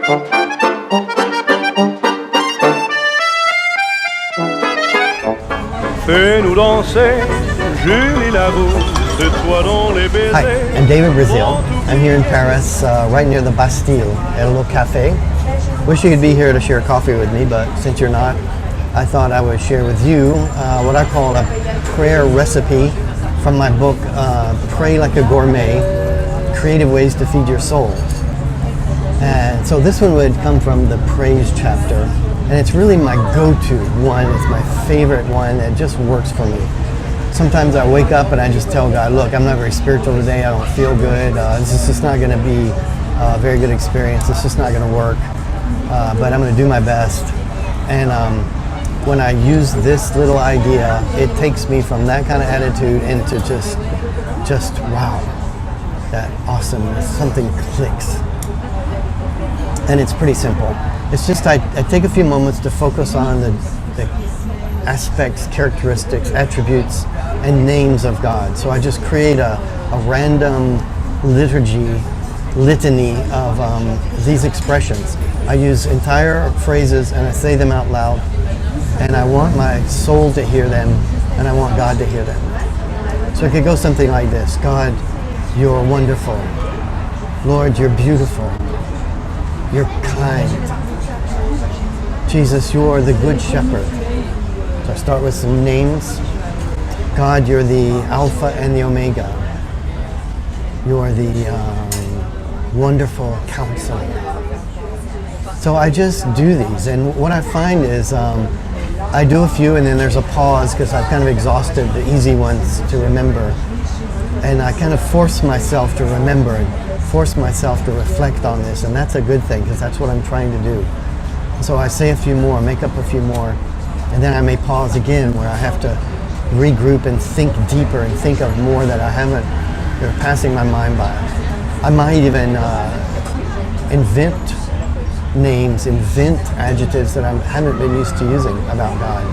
Fais-nous danser, Julie Larousse, toi dont les baisers. Hi, I'm David Brazzeal. I'm here in Paris, right near the Bastille, at a little cafe. Wish you could be here to share coffee with me, but since you're not, I thought I would share with you what I call a prayer recipe from my book, Pray Like a Gourmet, Creative Ways to Feed Your Soul. And so this one would come from the praise chapter. And it's really my go-to one. It's my favorite one. It just works for me. Sometimes I wake up and I just tell God, look, I'm not very spiritual today. I don't feel good. This is just not going to be a very good experience. It's just not going to work. But I'm going to do my best. And when I use this little idea, it takes me from that kind of attitude into just wow, that awesomeness. Something clicks. And it's pretty simple. It's just I take a few moments to focus on the aspects, characteristics, attributes, and names of God. So I just create a random litany of these expressions. I use entire phrases and I say them out loud. And I want my soul to hear them, and I want God to hear them. So it could go something like this. God, you're wonderful. Lord, you're beautiful. You're kind. Jesus, you're the good shepherd. So I start with some names. God, you're the Alpha and the Omega. You're the wonderful counselor. So I just do these, and what I find is I do a few and then there's a pause because I've kind of exhausted the easy ones to remember. And I kind of force myself to remember and force myself to reflect on this, and that's a good thing because that's what I'm trying to do. So I say a few more, make up a few more, and then I may pause again where I have to regroup and think deeper and think of more that I haven't, they're passing my mind by. I might even invent names, invent adjectives that I haven't been used to using about God.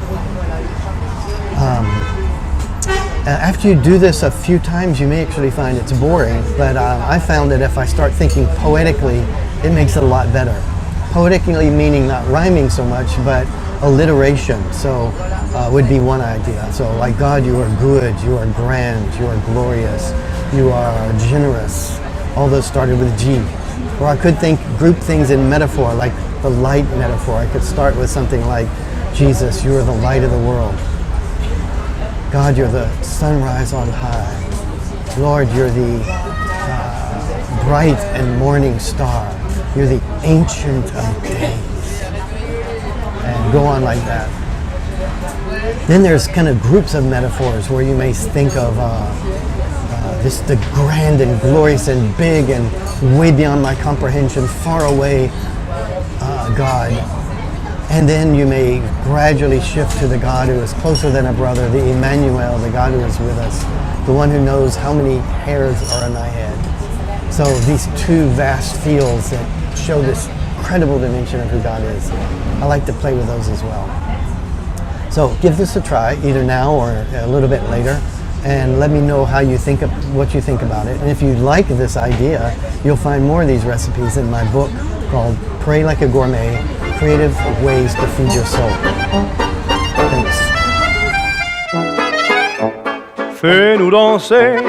After you do this a few times, you may actually find it's boring, but I found that if I start thinking poetically, it makes it a lot better. Poetically meaning not rhyming so much, but alliteration. So would be one idea. So like God, you are good, you are grand, you are glorious, you are generous. All those started with G. Or I could group things in metaphor, like the light metaphor. I could start with something like, Jesus, you are the light of the world. God, you're the sunrise on high. Lord, you're the bright and morning star. You're the ancient of days. And go on like that. Then there's kind of groups of metaphors where you may think of the grand and glorious and big and way beyond my comprehension, far away God. And then you may gradually shift to the God who is closer than a brother, the Emmanuel, the God who is with us, the one who knows how many hairs are on my head. So these two vast fields that show this incredible dimension of who God is. I like to play with those as well. So give this a try, either now or a little bit later, and let me know how you think what you think about it. And if you like this idea, you'll find more of these recipes in my book called Pray Like a Gourmet, Creative Ways to Feed Your Soul. Thanks. Fais-nous danser,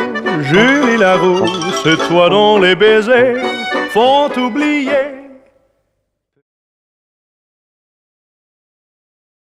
Julie Larousse, toi dont les baisers font oublier